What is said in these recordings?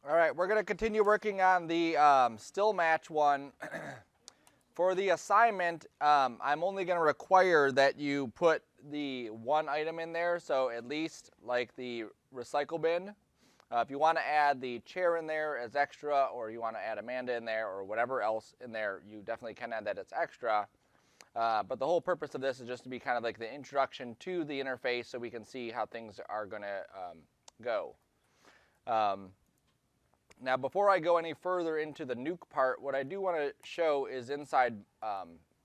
All right, we're going to continue working on the still match one. For the assignment, I'm only going to require that you put the one item in there, so at least like the recycle bin. If you want to add the chair in there as extra, or you want to add Amanda in there, or whatever else in there, you definitely can add that as extra. But the whole purpose of this is just to be kind of like the introduction to the interface so we can see how things are going to go. Now, before I go any further into the nuke part, what I do want to show is inside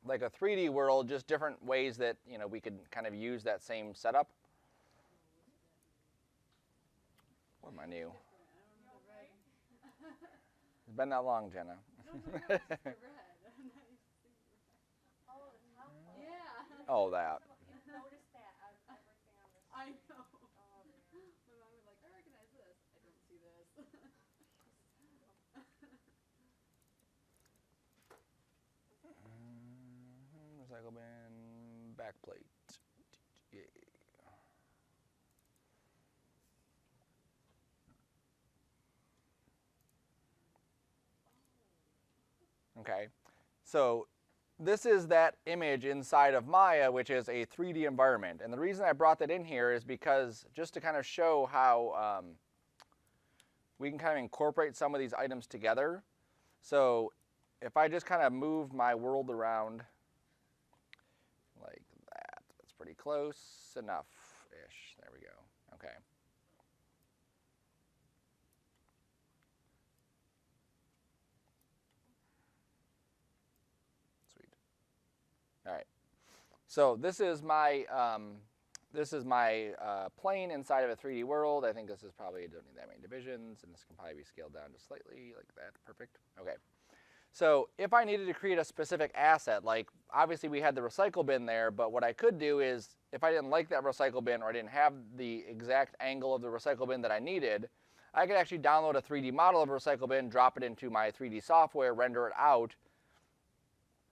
like a 3D world, just different ways that we could kind of use that same setup. What am I new? It's been that long, Jenna. Oh, that. I know. My mom was like, I recognize this. I don't see this. Recycle bin, backplate. Yay. Okay, so this is that image inside of Maya, which is a 3D environment. And the reason I brought that in here is because just to kind of show how we can kind of incorporate some of these items together. So if I just kind of move my world around like that, that's pretty close enough-ish. There we go. Okay. Sweet. All right. So this is my plane inside of a 3D world. I think this is probably, don't need that many divisions, and this can probably be scaled down just slightly like that. Perfect. Okay. So if I needed to create a specific asset, like obviously we had the recycle bin there, but what I could do is if I didn't like that recycle bin or I didn't have the exact angle of the recycle bin that I needed, I could actually download a 3D model of a recycle bin, drop it into my 3D software, render it out,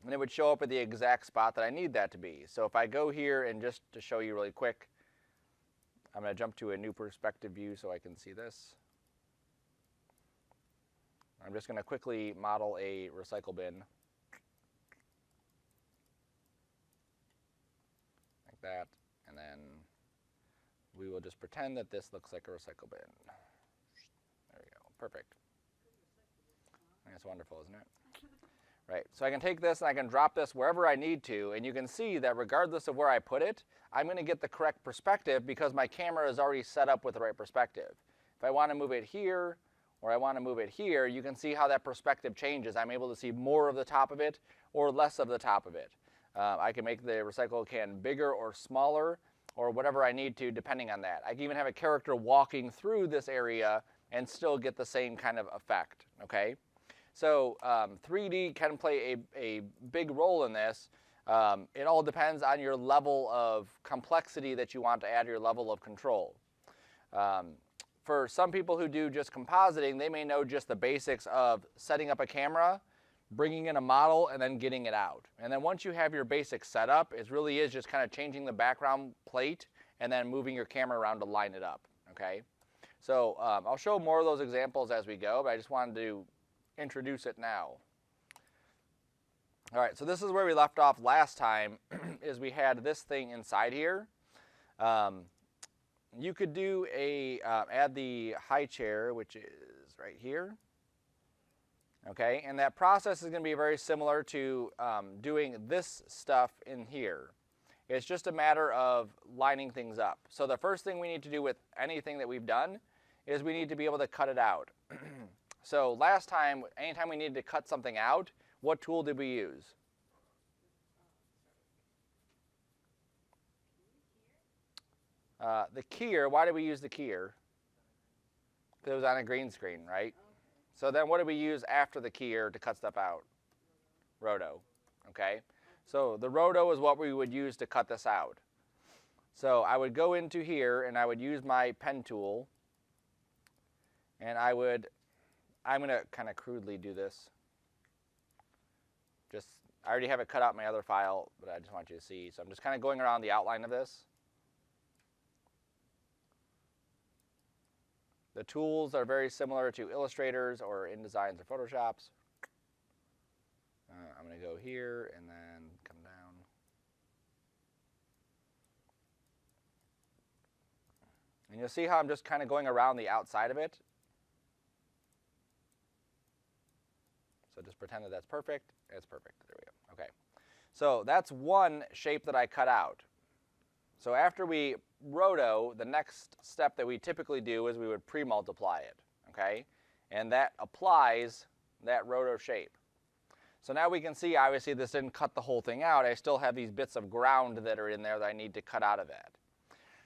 and it would show up at the exact spot that I need that to be. So if I go here and just to show you really quick, I'm going to jump to a new perspective view so I can see this. I'm just going to quickly model a recycle bin. Like that. And then we will just pretend that this looks like a recycle bin. There we go. Perfect. That's wonderful, isn't it? Right. So I can take this and I can drop this wherever I need to. And you can see that regardless of where I put it, I'm going to get the correct perspective because my camera is already set up with the right perspective. If I want to move it here, or I want to move it here, you can see how that perspective changes. I'm able to see more of the top of it or less of the top of it. I can make the recycle can bigger or smaller or whatever I need to depending on that. I can even have a character walking through this area and still get the same kind of effect, okay? So 3D can play a big role in this. It all depends on your level of complexity that you want to add, your level of control. For some people who do just compositing, they may know just the basics of setting up a camera, bringing in a model, and then getting it out. And then once you have your basics set up, it really is just kind of changing the background plate and then moving your camera around to line it up, okay? So I'll show more of those examples as we go, but I just wanted to introduce it now. All right, so this is where we left off last time, is we had this thing inside here. You could do add the high chair, which is right here. Okay, and that process is going to be very similar to doing this stuff in here. It's just a matter of lining things up. So the first thing we need to do with anything that we've done is we need to be able to cut it out. So last time, anytime we needed to cut something out, what tool did we use? The keyer, why did we use the keyer? Because it was on a green screen, right? So then what did we use after the keyer to cut stuff out? Roto, okay? So the roto is what we would use to cut this out. So I would go into here and I would use my pen tool and I'm going to kind of crudely do this. I already have it cut out in my other file, but I just want you to see. So I'm just kind of going around the outline of this. The tools are very similar to Illustrators or InDesigns or Photoshops. I'm going to go here and then come down. And you'll see how I'm just kind of going around the outside of it. So just pretend that that's perfect. It's perfect. There we go. Okay. So that's one shape that I cut out. So after we roto, the next step that we typically do is we would pre-multiply it. Okay? And that applies that roto shape. So now we can see, obviously, this didn't cut the whole thing out. I still have these bits of ground that are in there that I need to cut out of that.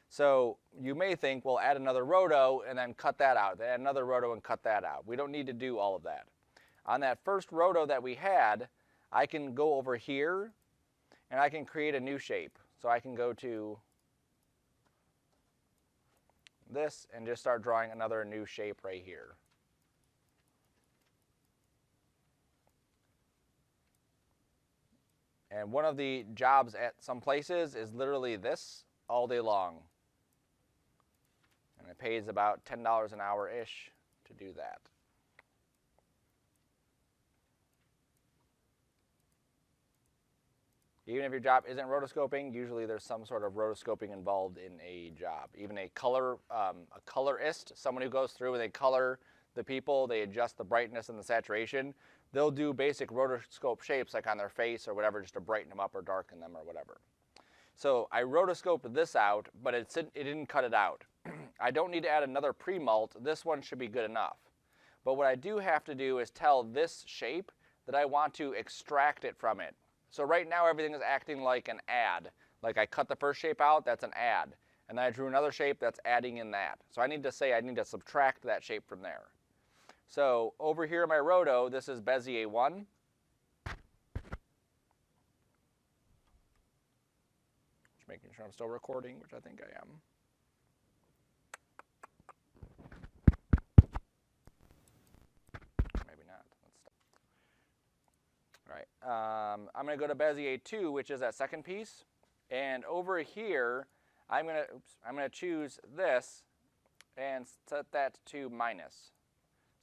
So you may think, well, add another roto and then cut that out. Then add another roto and cut that out. We don't need to do all of that. On that first roto that we had, I can go over here and I can create a new shape. So I can go to this and just start drawing another new shape right here. And one of the jobs at some places is literally this all day long. And it pays about $10 an hour-ish to do that. Even if your job isn't rotoscoping, usually there's some sort of rotoscoping involved in a job. Even a colorist, someone who goes through and they color the people, they adjust the brightness and the saturation. They'll do basic rotoscope shapes like on their face or whatever just to brighten them up or darken them or whatever. So I rotoscoped this out, but it didn't cut it out. I don't need to add another pre-mult. This one should be good enough. But what I do have to do is tell this shape that I want to extract it from it. So right now everything is acting like an add. Like I cut the first shape out, that's an add. And then I drew another shape that's adding in that. So I need to say I need to subtract that shape from there. So over here in my roto, this is Bezier 1. Just making sure I'm still recording, which I think I am. Maybe not. Let's stop. All right. I'm going to go to Bezier 2, which is that second piece. And over here, I'm going to choose this and set that to minus.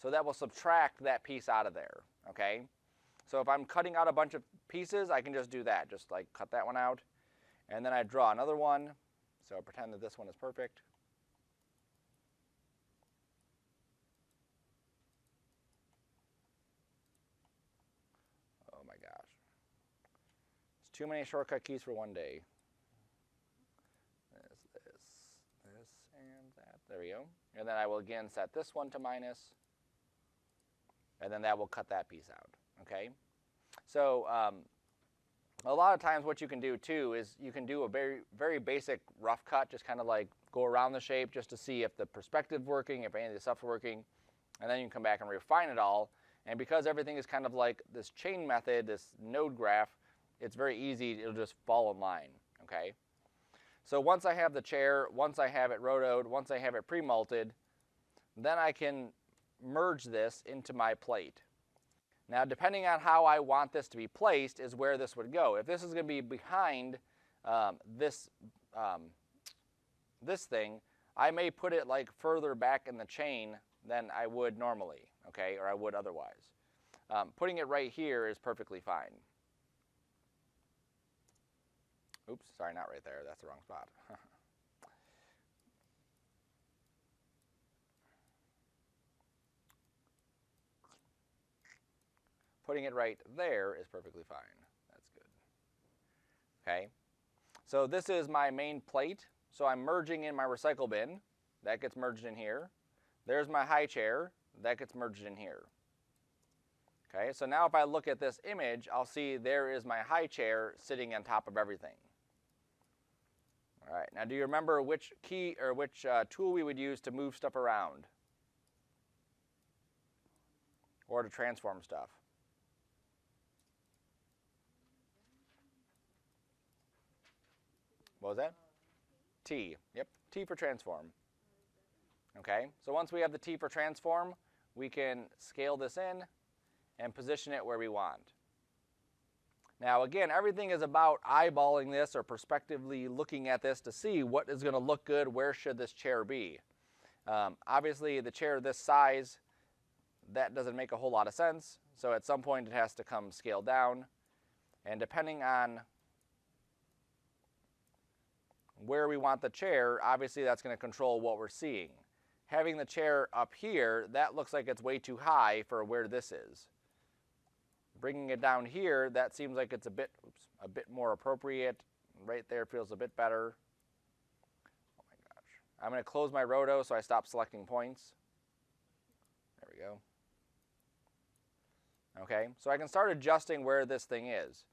So that will subtract that piece out of there, okay? So if I'm cutting out a bunch of pieces, I can just do that. Just like cut that one out. And then I draw another one. So pretend that this one is perfect. Oh my gosh. It's too many shortcut keys for one day. This, and that. There we go. And then I will again set this one to minus. And then that will cut that piece out, okay? So a lot of times what you can do too is you can do a very, very basic rough cut, just kind of like go around the shape just to see if the perspective's working, if any of the stuff's working, and then you can come back and refine it all. And because everything is kind of like this chain method, this node graph, it's very easy, it'll just fall in line, okay? So once I have the chair, once I have it rotoed, once I have it pre-multed, then I can merge this into my plate. Now, depending on how I want this to be placed is where this would go. If this is going to be behind this thing, I may put it like further back in the chain than I would normally, okay, or I would otherwise. Putting it right here is perfectly fine. Oops, sorry, not right there. That's the wrong spot. Putting it right there is perfectly fine. That's good. Okay, so this is my main plate. So I'm merging in my recycle bin. That gets merged in here. There's my high chair. That gets merged in here. Okay, so now if I look at this image, I'll see there is my high chair sitting on top of everything. All right, now do you remember which key or which tool we would use to move stuff around? Or to transform stuff? What was that? T. Yep, T for transform. Okay, so once we have the T for transform, we can scale this in and position it where we want. Now again, everything is about eyeballing this or prospectively looking at this to see what is going to look good, where should this chair be. Obviously, the chair this size, that doesn't make a whole lot of sense. So at some point, it has to come scaled down. And depending on where we want the chair, obviously that's going to control what we're seeing. Having the chair up here, that looks like it's way too high for where this is. Bringing it down here, that seems like it's a bit more appropriate. Right there feels a bit better. Oh my gosh. I'm going to close my roto so I stop selecting points. There we go. Okay, so I can start adjusting where this thing is.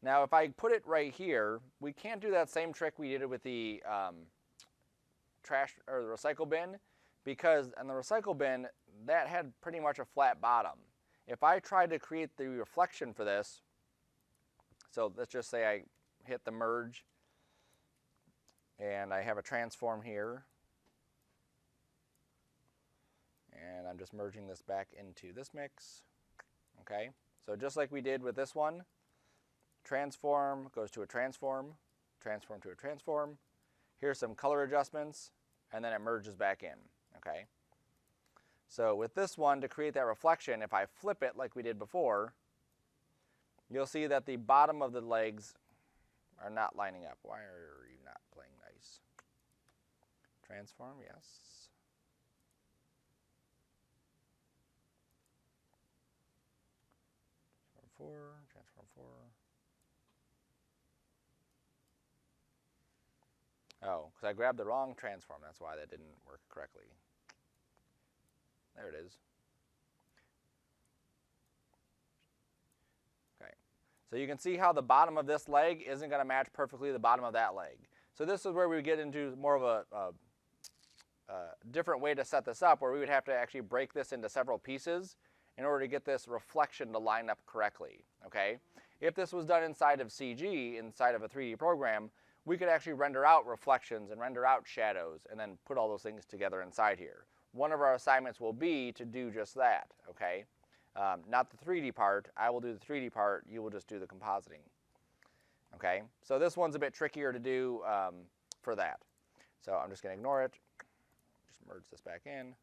Now if I put it right here, we can't do that same trick we did with the trash or the recycle bin, because in the recycle bin, that had pretty much a flat bottom. If I try to create the reflection for this, so let's just say I hit the merge and I have a transform here, and I'm just merging this back into this mix. Okay, so just like we did with this one, transform goes to a transform, transform to a transform. Here's some color adjustments, and then it merges back in. Okay, so with this one, to create that reflection, if I flip it like we did before, you'll see that the bottom of the legs are not lining up. Why are you not playing nice? Transform, yes. Transform 4. Oh, because I grabbed the wrong transform. That's why that didn't work correctly. There it is. Okay. So you can see how the bottom of this leg isn't going to match perfectly the bottom of that leg. So this is where we get into more of a different way to set this up, where we would have to actually break this into several pieces in order to get this reflection to line up correctly. Okay? If this was done inside of CG, inside of a 3D program, we could actually render out reflections and render out shadows and then put all those things together inside here. One of our assignments will be to do just that, okay? Not the 3D part. I will do the 3D part. You will just do the compositing, okay? So this one's a bit trickier to do for that. So I'm just going to ignore it. Just merge this back in.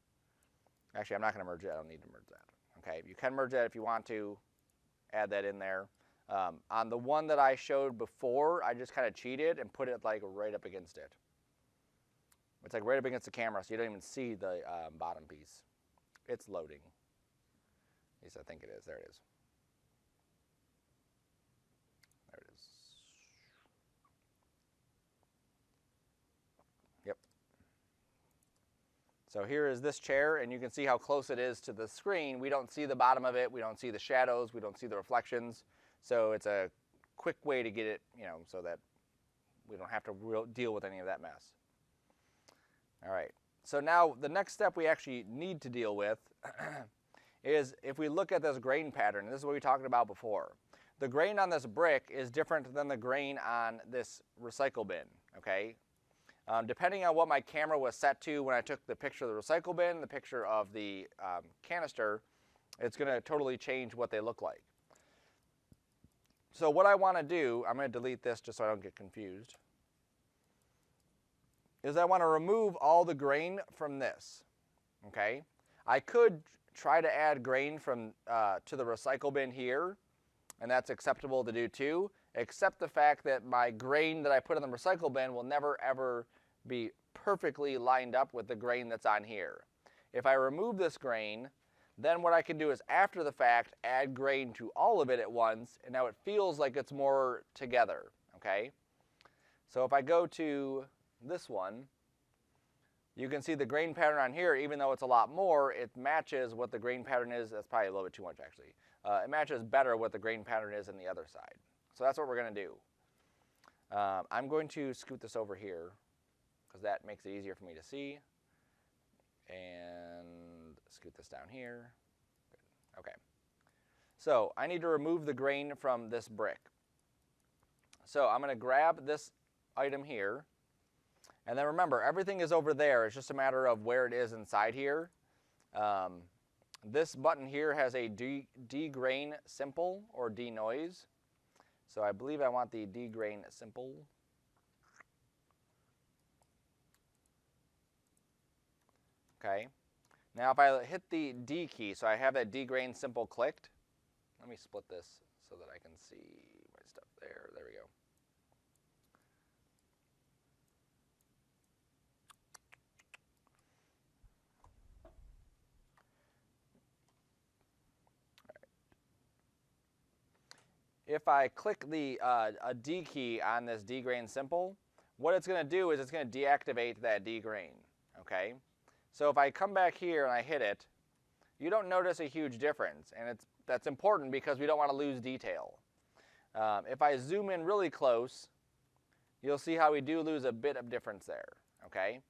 Actually, I'm not going to merge it. I don't need to merge that. Okay, you can merge that if you want to. Add that in there. On the one that I showed before, I just kind of cheated and put it like right up against it. It's like right up against the camera, so you don't even see the bottom piece. It's loading. At least I think it is. There it is. There it is. Yep. So here is this chair, and you can see how close it is to the screen. We don't see the bottom of it. We don't see the shadows. We don't see the reflections. So it's a quick way to get it, so that we don't have to deal with any of that mess. All right. So now the next step we actually need to deal with is if we look at this grain pattern. This is what we talked about before. The grain on this brick is different than the grain on this recycle bin, okay? Depending on what my camera was set to when I took the picture of the recycle bin, the picture of the canister, it's going to totally change what they look like. So what I want to do, I'm going to delete this just so I don't get confused, is I want to remove all the grain from this, okay? I could try to add grain from to the recycle bin here, and that's acceptable to do too, except the fact that my grain that I put in the recycle bin will never ever be perfectly lined up with the grain that's on here. If I remove this grain, then what I can do is after the fact add grain to all of it at once, and now it feels like it's more together, okay? So if I go to this one, you can see the grain pattern on here. Even though it's a lot more, it matches what the grain pattern is. That's probably a little bit too much actually. It matches better what the grain pattern is on the other side. So that's what we're going to do. I'm going to scoot this over here because that makes it easier for me to see. And scoot this down here. Good. Okay. So I need to remove the grain from this brick. So I'm going to grab this item here. And then remember, everything is over there. It's just a matter of where it is inside here. This button here has a de-grain simple or denoise. So I believe I want the de-grain simple. Okay. Now if I hit the D key, so I have that D grain simple clicked. Let me split this so that I can see my stuff there. There we go. If I click the a D key on this D grain simple, what it's going to do is it's going to deactivate that D grain. Okay, so if I come back here and I hit it, you don't notice a huge difference, and that's important because we don't want to lose detail. If I zoom in really close, you'll see how we do lose a bit of difference there. Okay,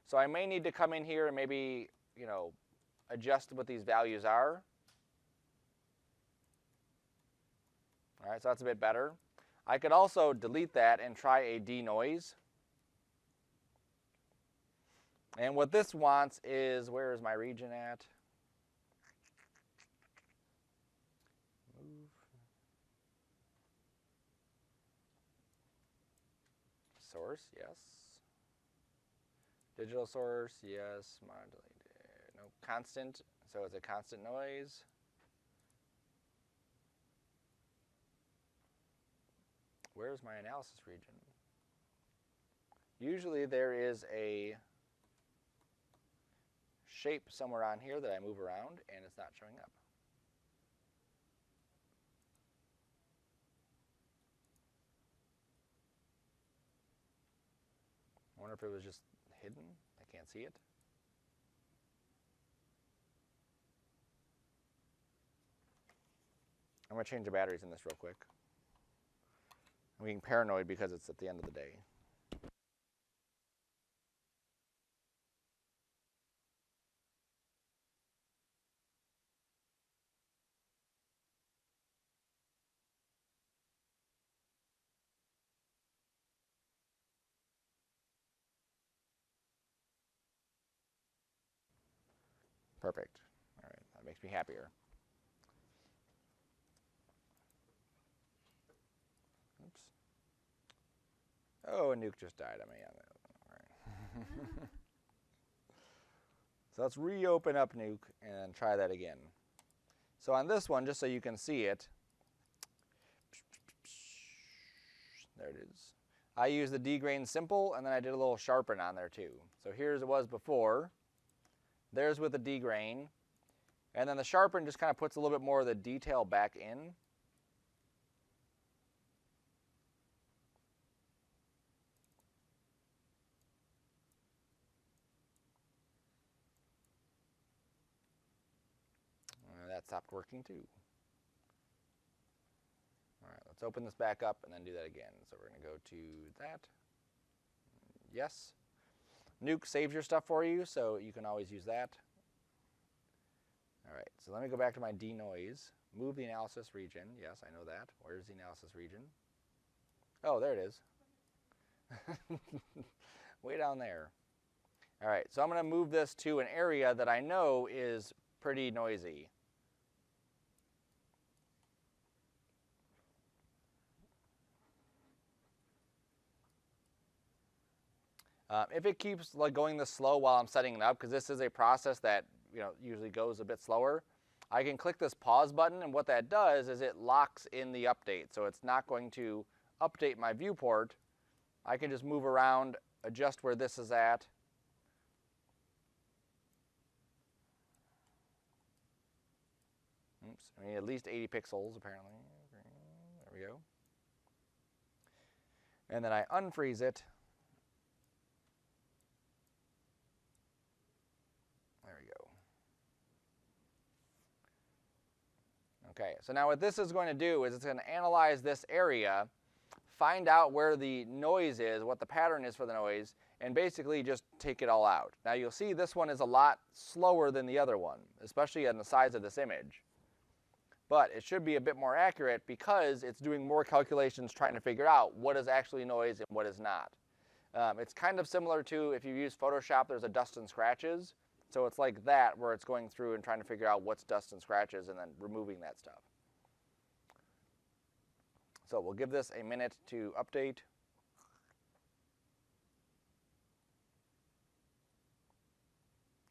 so I may need to come in here and maybe adjust what these values are. All right, so that's a bit better. I could also delete that and try a denoise. And what this wants is, where is my region at? Move. Source, yes. Digital source, yes. Modulated. No, constant, so it's a constant noise. Where's my analysis region? Usually there is a shape somewhere on here that I move around and it's not showing up. I wonder if it was just hidden. I can't see it. I'm going to change the batteries in this real quick. I'm being paranoid because it's at the end of the day. Perfect. All right, that makes me happier. Oops. Oh, a nuke just died on me. All right. So let's reopen up nuke and try that again. So on this one, just so you can see it, there it is. I used the D grain simple and then I did a little sharpen on there too. So here's it was before. There's with the D grain. And then the sharpen just kind of puts a little bit more of the detail back in. That stopped working too. All right, let's open this back up and then do that again. So we're going to go to that. Yes. Nuke saves your stuff for you, so you can always use that. All right, so let me go back to my denoise. Move the analysis region. Yes, I know that. Where's the analysis region? Oh, there it is. Way down there. All right, so I'm going to move this to an area that I know is pretty noisy. If it keeps going this slow while I'm setting it up, because this is a process that usually goes a bit slower, I can click this pause button, and what that does is it locks in the update. So it's not going to update my viewport. I can just move around, adjust where this is at. Oops, I need at least 80 pixels apparently. There we go. And then I unfreeze it. Okay, so now what this is going to do is it's going to analyze this area, find out where the noise is, what the pattern is for the noise, and basically just take it all out. Now you'll see this one is a lot slower than the other one, especially on the size of this image. But it should be a bit more accurate because it's doing more calculations trying to figure out what is actually noise and what is not. It's kind of similar to if you use Photoshop, there's a dust and scratches. So it's like that, where it's going through and trying to figure out what's dust and scratches and then removing that stuff. So we'll give this a minute to update.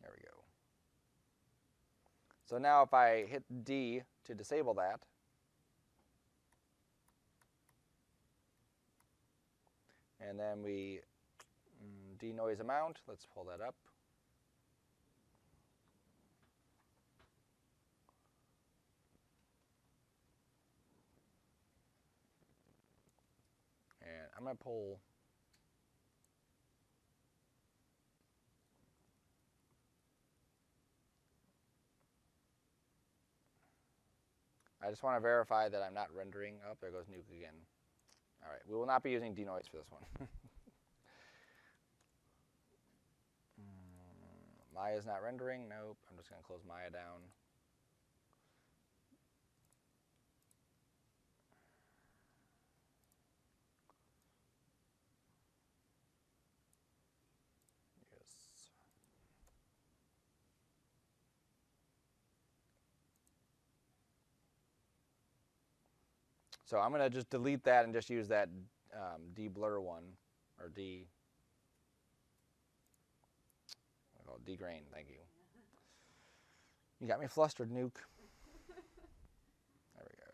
There we go. So now if I hit D to disable that, and then we denoise amount, let's pull that up. And I'm going to pull I just want to verify that I'm not rendering. Oh, there goes nuke again. All right, we will not be using denoise for this one. Maya's not rendering. Nope. I'm just going to close Maya down. Yes. So I'm going to just delete that and just use that de-blur one, or de-grain, thank you. You got me flustered, nuke. There we go.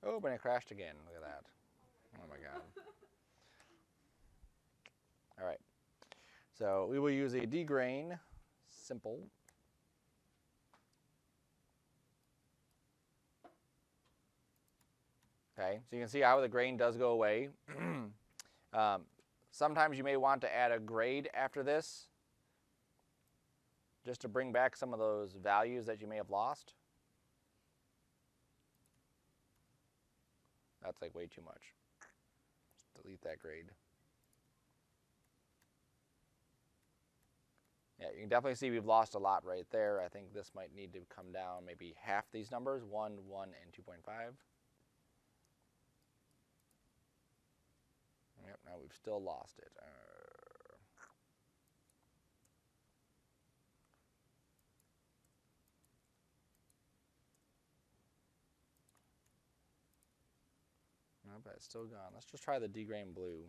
Oh, but it crashed again. Look at that. Oh my god. All right. So we will use a de-grain, simple. Okay, so you can see how the grain does go away. Sometimes you may want to add a grade after this, just to bring back some of those values that you may have lost. That's like way too much. Just delete that grade. Yeah, you can definitely see we've lost a lot right there. I think this might need to come down maybe half these numbers, 1, 1, and 2.5. Yep, now we've still lost it. No, but it's still gone. Let's just try the de-grain blue.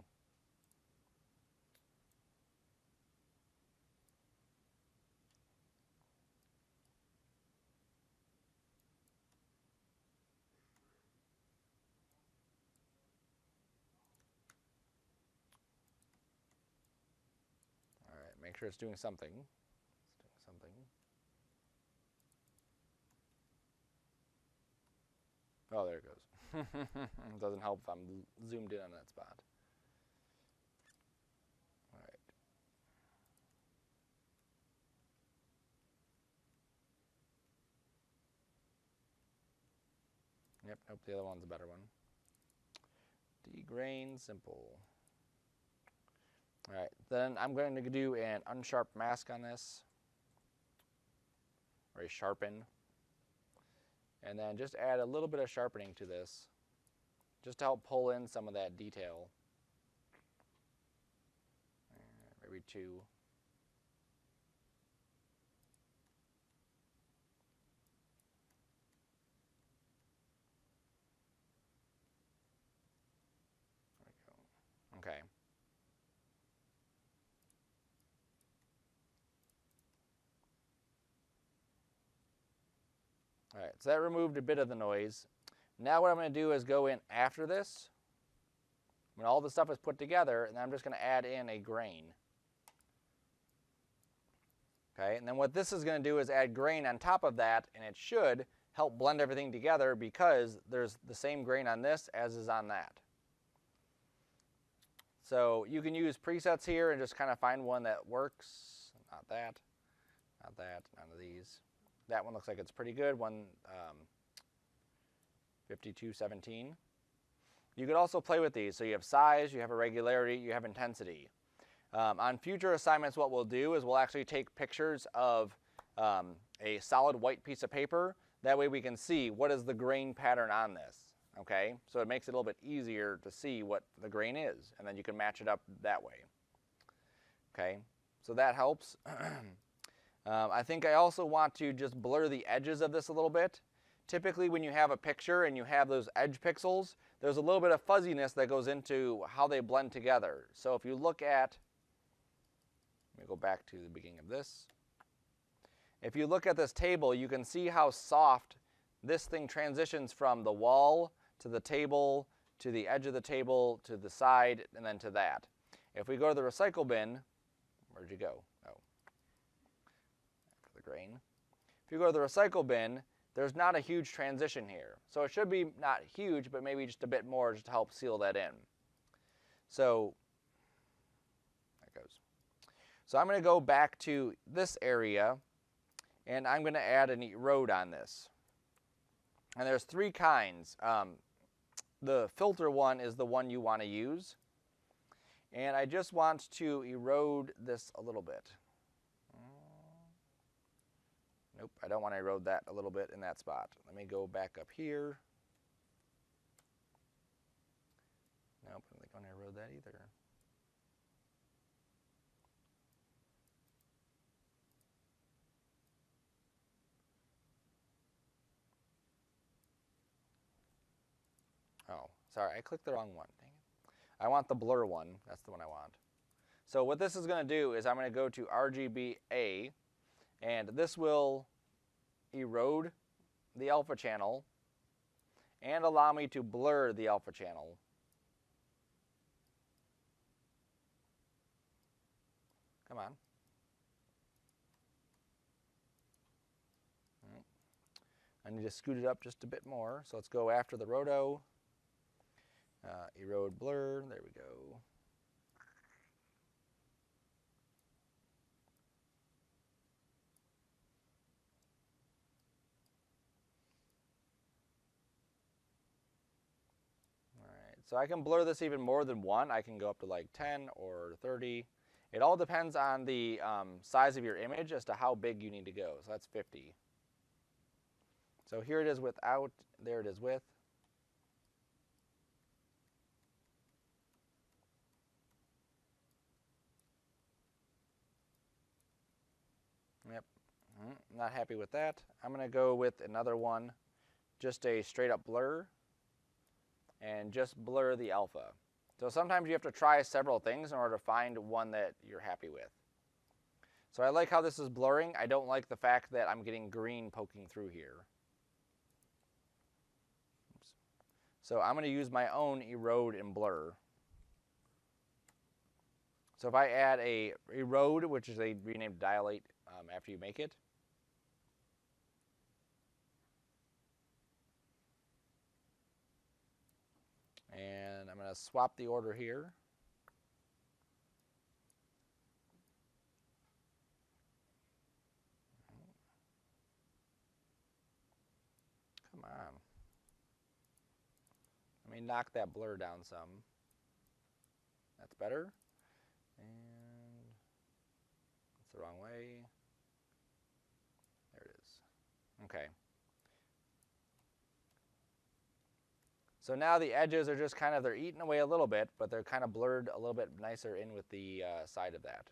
All right, make sure it's doing something. It's doing something. Oh, there it goes. It doesn't help if I'm zoomed in on that spot. All right. Yep, nope, the other one's a better one. De-grain, simple. All right, then I'm going to do an unsharp mask on this, or a sharpen. And then just add a little bit of sharpening to this, just to help pull in some of that detail. Maybe 2. There we go. Okay. All right, so that removed a bit of the noise. Now what I'm going to do is go in after this, when all the stuff is put together, and then I'm just going to add in a grain. Okay, and then what this is going to do is add grain on top of that, and it should help blend everything together because there's the same grain on this as is on that. So you can use presets here and just kind of find one that works. Not that, not that, none of these. That one looks like it's pretty good, 5217. You could also play with these. So you have size, you have irregularity, you have intensity. On future assignments, what we'll do is we'll actually take pictures of a solid white piece of paper. That way we can see what is the grain pattern on this. Okay, so it makes it a little bit easier to see what the grain is, and then you can match it up that way. Okay, so that helps. I think I also want to just blur the edges of this a little bit. Typically when you have a picture and you have those edge pixels, there's a little bit of fuzziness that goes into how they blend together. So if you look at, let me go back to the beginning of this. if you look at this table, you can see how soft this thing transitions from the wall to the table, to the edge of the table, to the side, and then to that. If we go to the recycle bin, where'd you go? Oh, after the grain. If you go to the recycle bin, there's not a huge transition here. So it should be not huge, but maybe just a bit more just to help seal that in. So, that goes. So I'm going to go back to this area, and I'm going to add an erode on this. And there's three kinds. The filter one is the one you want to use. And I just want to erode this a little bit. Nope, I don't want to erode that a little bit in that spot. Let me go back up here. Nope, I don't think I want to erode that either. Oh, sorry, I clicked the wrong one. Dang it. I want the blur one. That's the one I want. So what this is going to do is I'm going to go to RGBA, and this will erode the alpha channel and allow me to blur the alpha channel. Come on. I need to scoot it up just a bit more. So let's go after the roto. Erode blur. There we go. So I can blur this even more than one. I can go up to like 10 or 30. It all depends on the size of your image as to how big you need to go. So that's 50. So here it is without, there it is with. Yep, not happy with that. I'm going to go with another one, just a straight up blur. And just blur the alpha. So sometimes you have to try several things in order to find one that you're happy with. So I like how this is blurring. I don't like the fact that I'm getting green poking through here. Oops. So I'm going to use my own erode and blur. So if I add a erode, which is a renamed dilate after you make it, and I'm going to swap the order here. Come on. Let me knock that blur down some. That's better. And that's the wrong way. There it is. Okay. So now the edges are just kind of, they're eaten away a little bit, but they're kind of blurred a little bit nicer in with the side of that.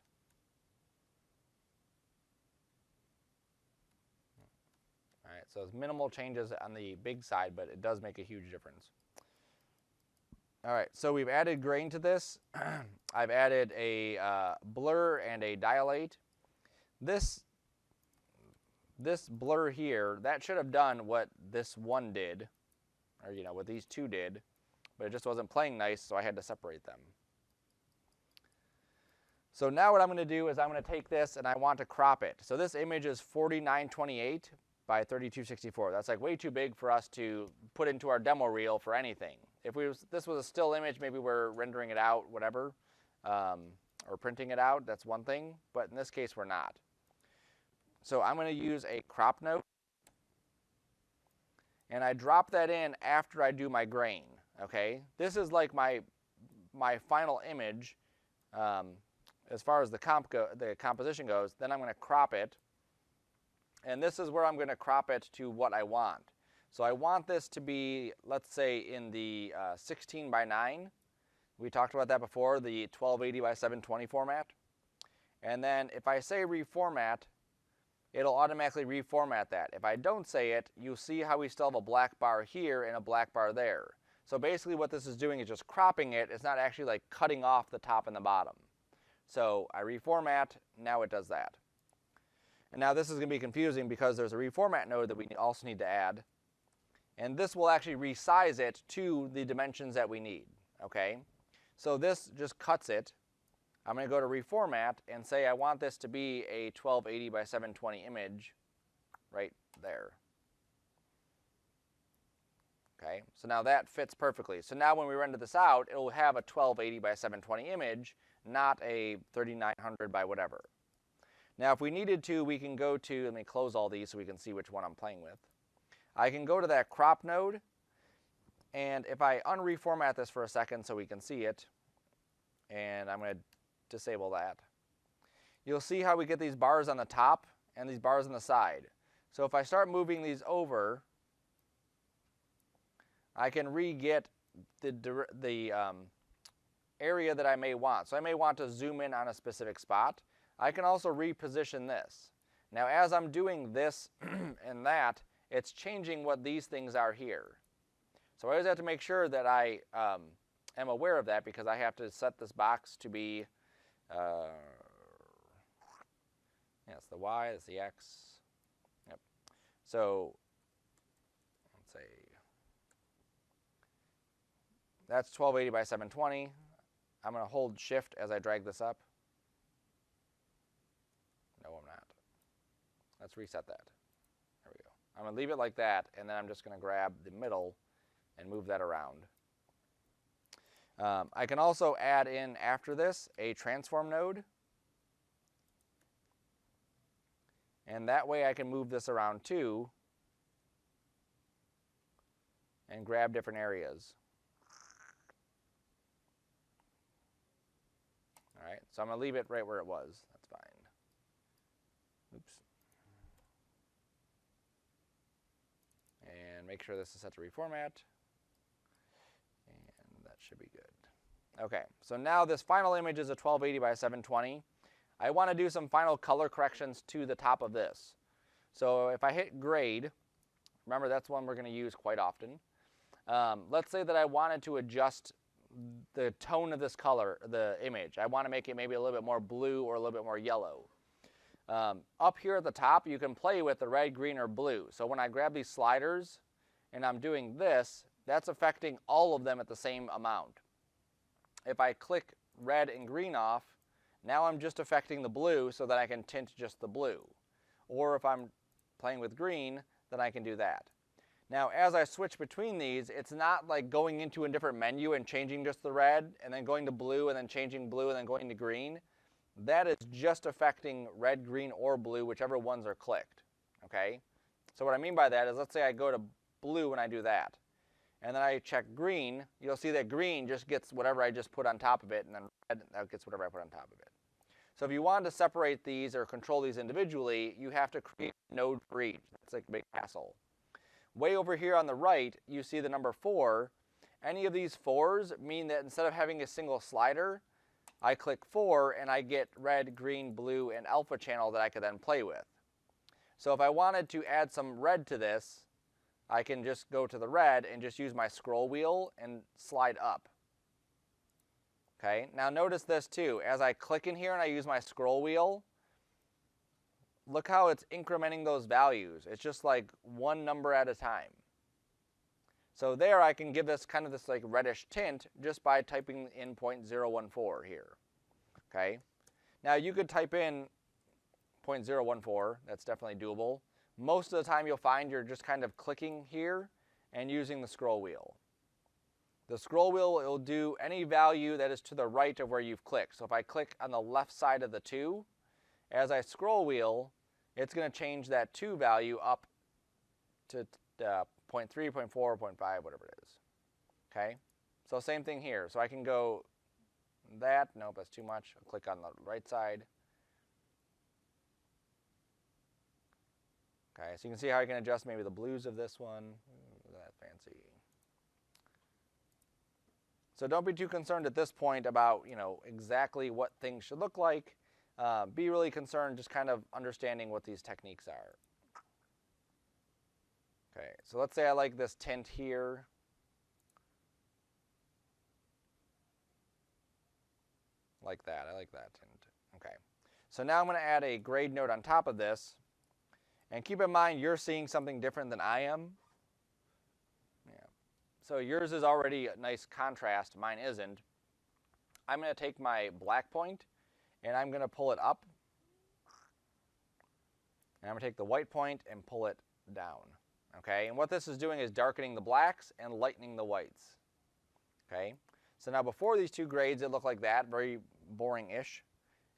All right, so it's minimal changes on the big side, but it does make a huge difference. All right, so we've added grain to this. I've added a blur and a dilate. This blur here, that should have done what this one did. Or, you know, what these two did, but it just wasn't playing nice, so I had to separate them. So now what I'm going to do is I'm going to take this and I want to crop it. So this image is 4928 by 3264. That's like way too big for us to put into our demo reel for anything. If this was a still image, maybe we're rendering it out, whatever, or printing it out, that's one thing, but in this case we're not. So I'm going to use a crop note. And I drop that in after I do my grain, okay? This is like my final image as far as the composition goes. Then I'm going to crop it. And this is where I'm going to crop it to what I want. So I want this to be, let's say, in the 16 by 9. We talked about that before, the 1280 by 720 format. And then if I say reformat, it'll automatically reformat that. If I don't say it, you'll see how we still have a black bar here and a black bar there. So basically what this is doing is just cropping it. It's not actually like cutting off the top and the bottom. So I reformat, now it does that. And now this is going to be confusing because there's a reformat node that we also need to add. And this will actually resize it to the dimensions that we need, okay? So this just cuts it. I'm going to go to reformat and say I want this to be a 1280 by 720 image right there. Okay, so now that fits perfectly. So now when we render this out, it will have a 1280 by 720 image, not a 3900 by whatever. Now if we needed to, we can go to, let me close all these so we can see which one I'm playing with. I can go to that crop node, and if I unreformat this for a second so we can see it, and I'm going to disable that, you'll see how we get these bars on the top and these bars on the side. So if I start moving these over, I can re-get the area that I may want. So I may want to zoom in on a specific spot. I can also reposition this. Now as I'm doing this and that, it's changing what these things are here. So I always have to make sure that I am aware of that, because I have to set this box to be, yeah, it's the Y, it's the X. Yep. So let's say that's 1280 by 720. I'm going to hold shift as I drag this up. No, I'm not. Let's reset that. There we go. I'm going to leave it like that, and then I'm just going to grab the middle and move that around. I can also add in after this a transform node, and that way I can move this around too and grab different areas. All right, so I'm going to leave it right where it was. That's fine. Oops. And make sure this is set to reformat. And that should be good. Okay, so now this final image is a 1280 by 720. I want to do some final color corrections to the top of this. So if I hit grade, remember that's one we're going to use quite often. Let's say that I wanted to adjust the tone of this color, the image. I want to make it maybe a little bit more blue or a little bit more yellow. Up here at the top, you can play with the red, green, or blue. So when I grab these sliders and I'm doing this, that's affecting all of them at the same amount. If I click red and green off, now I'm just affecting the blue so that I can tint just the blue. Or if I'm playing with green, then I can do that. Now as I switch between these, it's not like going into a different menu and changing just the red and then going to blue and then changing blue and then going to green. That is just affecting red, green, or blue, whichever ones are clicked. Okay? So what I mean by that is, let's say I go to blue when I do that, and then I check green, you'll see that green just gets whatever I just put on top of it, and then red that gets whatever I put on top of it. So if you want to separate these or control these individually, you have to create a node for each. That's like a big hassle. Way over here on the right, you see the number 4. Any of these 4s mean that instead of having a single slider, I click 4 and I get red, green, blue, and alpha channel that I could then play with. So if I wanted to add some red to this, I can just go to the red and just use my scroll wheel and slide up. Okay, now notice this too. As I click in here and I use my scroll wheel, look how it's incrementing those values. It's just like one number at a time. So there I can give this kind of this like reddish tint just by typing in 0.014 here. Okay, now you could type in 0.014, that's definitely doable. Most of the time you'll find you're just kind of clicking here and using the scroll wheel. The scroll wheel will do any value that is to the right of where you've clicked. So if I click on the left side of the 2, as I scroll wheel, it's going to change that 2 value up to 0.3, 0.4, 0.5, whatever it is. Okay, so same thing here. So I can go that, nope, that's too much. I'll click on the right side. Okay, so you can see how I can adjust maybe the blues of this one. Ooh, that fancy. So don't be too concerned at this point about, exactly what things should look like. Be really concerned just kind of understanding what these techniques are. Okay, so let's say I like this tint here. Like that, I like that tint. Okay, so now I'm going to add a grade node on top of this, And keep in mind, you're seeing something different than I am. Yeah. So yours is already a nice contrast, mine isn't. I'm going to take my black point and I'm going to pull it up. And I'm going to take the white point and pull it down. Okay, and what this is doing is darkening the blacks and lightening the whites. Okay, so now before these two grades it looked like that, very boring-ish.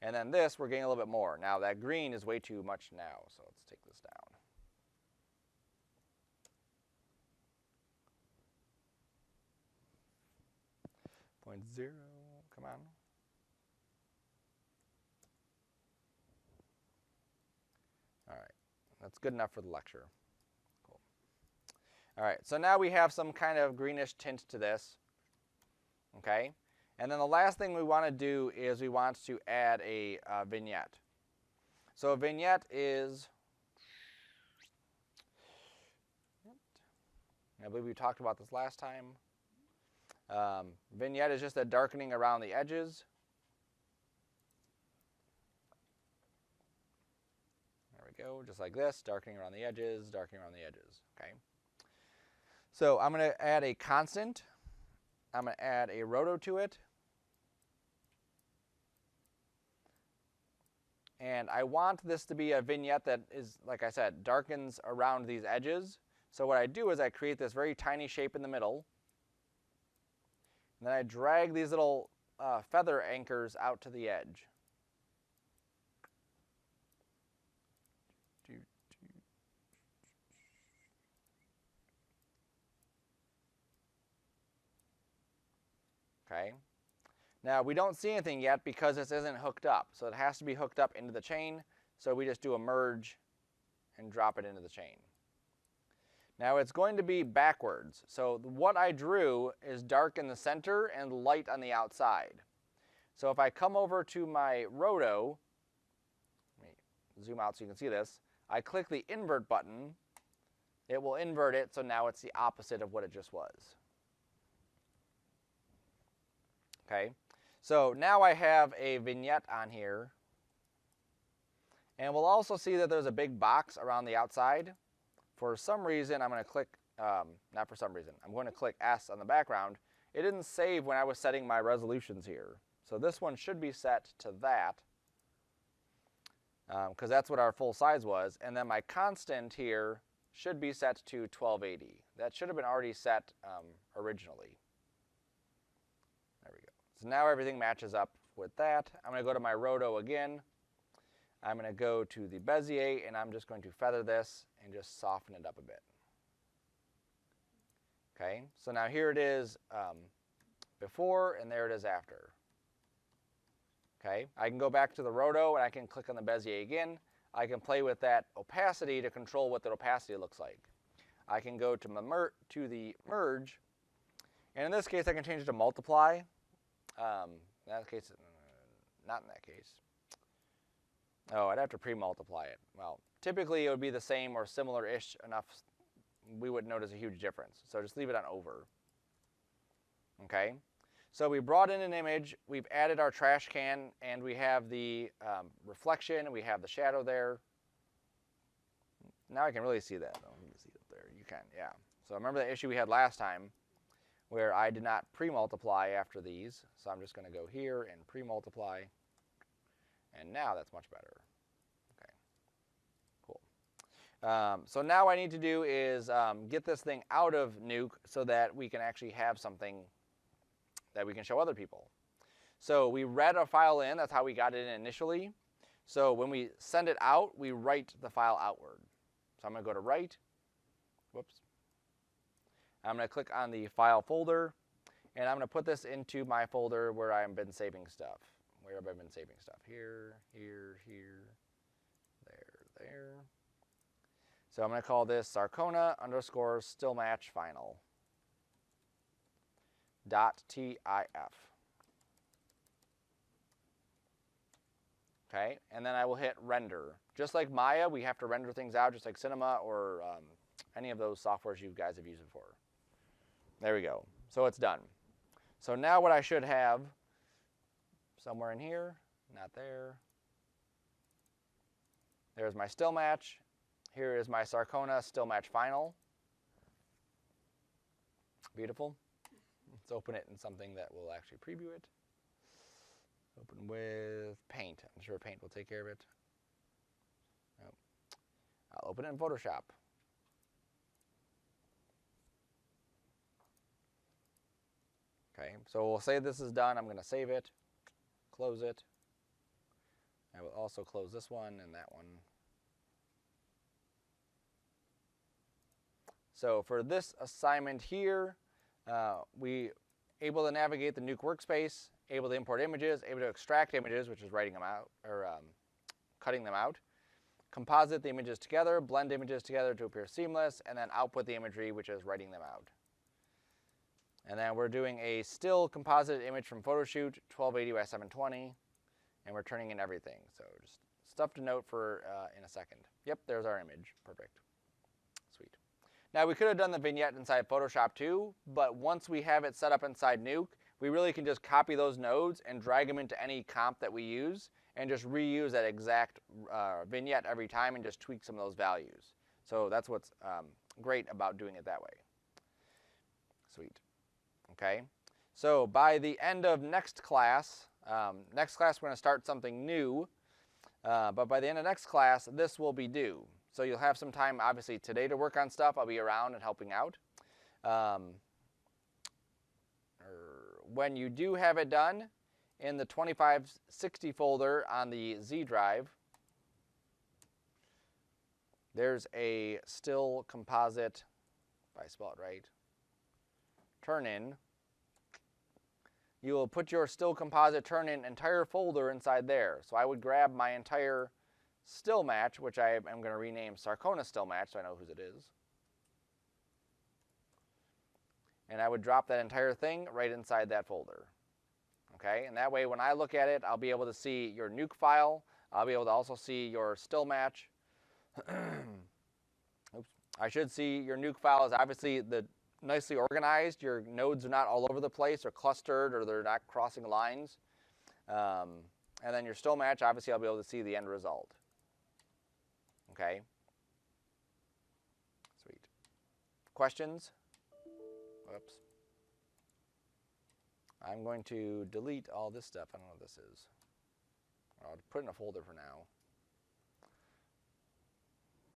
And then this, we're getting a little bit more. Now that green is way too much now, so let's take this down. Point 0, come on. All right, that's good enough for the lecture. Cool. All right, so now we have some kind of greenish tint to this. Okay, and then the last thing we want to do is we want to add a vignette. So a vignette is, I believe we talked about this last time. Vignette is just a darkening around the edges. There we go, just like this, darkening around the edges, darkening around the edges. Okay. So I'm going to add a constant. I'm going to add a roto to it. And I want this to be a vignette that is, like I said, darkens around these edges. So what I do is I create this very tiny shape in the middle. And then I drag these little feather anchors out to the edge. Okay. Now we don't see anything yet because this isn't hooked up. So it has to be hooked up into the chain. So we just do a merge and drop it into the chain. Now it's going to be backwards. So what I drew is dark in the center and light on the outside. So if I come over to my roto, let me zoom out so you can see this, I click the invert button, it will invert it, so now it's the opposite of what it just was. Okay, so now I have a vignette on here, and we'll also see that there's a big box around the outside. For some reason, I'm going to click, not for some reason, I'm going to click S on the background. It didn't save when I was setting my resolutions here. So this one should be set to that, because that's what our full size was. And then my constant here should be set to 1280. That should have been already set originally. There we go. So now everything matches up with that. I'm going to go to my roto again. I'm going to go to the Bezier, and I'm just going to feather this and just soften it up a bit. Okay, so now here it is before, and there it is after. Okay, I can go back to the roto, and I can click on the Bezier again. I can play with that opacity to control what the opacity looks like. I can go to the merge, and in this case, I can change it to multiply. In that case, not in that case. Oh, I'd have to pre-multiply it. Well, typically it would be the same or similar-ish enough we wouldn't notice a huge difference. So just leave it on over. Okay, so we brought in an image, we've added our trash can, and we have the reflection, we have the shadow there. Now I can really see that. Oh, let me see it up there. You can, yeah. So remember the issue we had last time where I did not pre-multiply after these. So I'm just going to go here and pre-multiply. And now that's much better. Okay, cool. So now what I need to do is get this thing out of Nuke so that we can actually have something that we can show other people. So we read a file in, that's how we got it in initially. So when we send it out, we write the file outward. So I'm going to go to write. Whoops. I'm going to click on the file folder, and I'm going to put this into my folder where I've been saving stuff. Where have I been saving stuff? Here, here, here, there. So I'm going to call this Sarcona_stillmatch_final. .tif. Okay, and then I will hit render. Just like Maya, we have to render things out, just like Cinema or any of those softwares you guys have used before. There we go. So it's done. So now what I should have somewhere in here, not there. There's my still match. Here is my Sarcona Still Match Final. Beautiful. Let's open it in something that will actually preview it. Open with Paint. I'm sure Paint will take care of it. Nope. I'll open it in Photoshop. Okay, so we'll say this is done. I'm going to save it, close it. I will also close this one and that one. So for this assignment here, we able to navigate the Nuke workspace, able to import images, able to extract images, which is writing them out, or cutting them out, composite the images together, blend images together to appear seamless, and then output the imagery, which is writing them out. And then we're doing a still composite image from Photoshoot, 1280 by 720, and we're turning in everything. So just stuff to note for in a second. Yep, there's our image. Perfect. Sweet. Now we could have done the vignette inside Photoshop too, but once we have it set up inside Nuke, we really can just copy those nodes and drag them into any comp that we use and just reuse that exact vignette every time and just tweak some of those values. So that's what's great about doing it that way. Sweet. Okay, so by the end of next class we're going to start something new, but by the end of next class, this will be due. So you'll have some time, obviously, today to work on stuff. I'll be around and helping out. When you do have it done, in the 2560 folder on the Z drive, there's a still composite, if I spell it right, turn-in. You will put your still composite turn-in entire folder inside there. So I would grab my entire still match, which I am going to rename Sarcona Still Match so I know whose it is. And I would drop that entire thing right inside that folder. Okay, and that way when I look at it, I'll be able to see your Nuke file. I'll be able to also see your still match. Oops. I should see your Nuke file is obviously nicely organized. Your nodes are not all over the place or clustered, or they're not crossing lines. And then your still match, obviously I'll be able to see the end result. Okay. Sweet. Questions? Whoops. I'm going to delete all this stuff. I don't know what this is. I'll put it in a folder for now.